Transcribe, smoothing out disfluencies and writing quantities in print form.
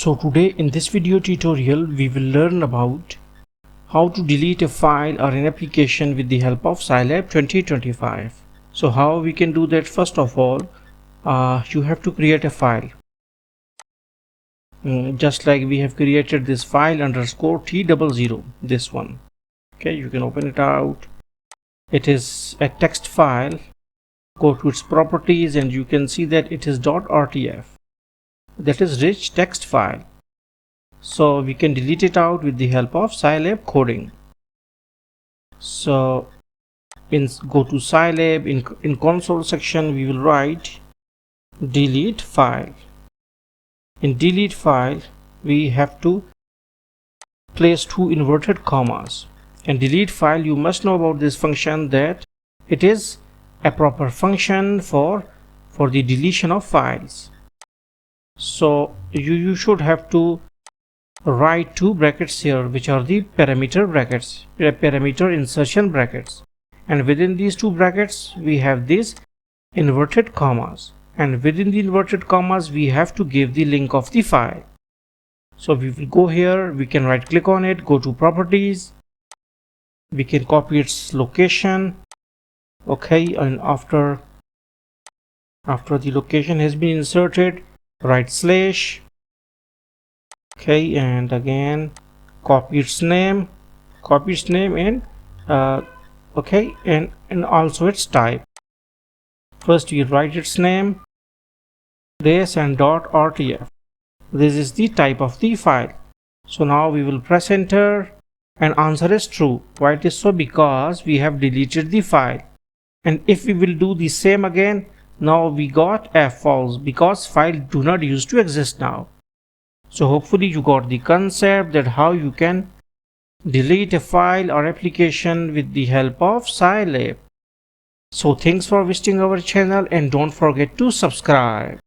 So today in this video tutorial we will learn about how to delete a file or an application with the help of Scilab 2025. So how we can do that? First of all, you have to create a file. Just like we have created this file underscore T00, this one. Okay, you can open it out. It is a text file. Go to its properties and you can see that it is .rtf. That is rich text file. So we can delete it out with the help of Scilab coding. So go to Scilab, in console section we will write delete file. In delete file we have to place two inverted commas. And delete file, you must know about this function, that it is a proper function for the deletion of files. So you should have to write two brackets here, which are the parameter brackets, parameter insertion brackets, and within these two brackets we have these inverted commas, and within the inverted commas we have to give the link of the file. So we will go here, we can right click on it, go to properties, we can copy its location. Okay, and after the location has been inserted, write slash. Okay, and again copy its name and okay, and also its type. First we write its name, this, and .rtf. This is the type of the file. So now we will press enter and answer is true. Why it is so? Because we have deleted the file. And if we will do the same again, now we got a false, because file do not used to exist now. So hopefully you got the concept that how you can delete a file or application with the help of Scilab. So thanks for visiting our channel and don't forget to subscribe.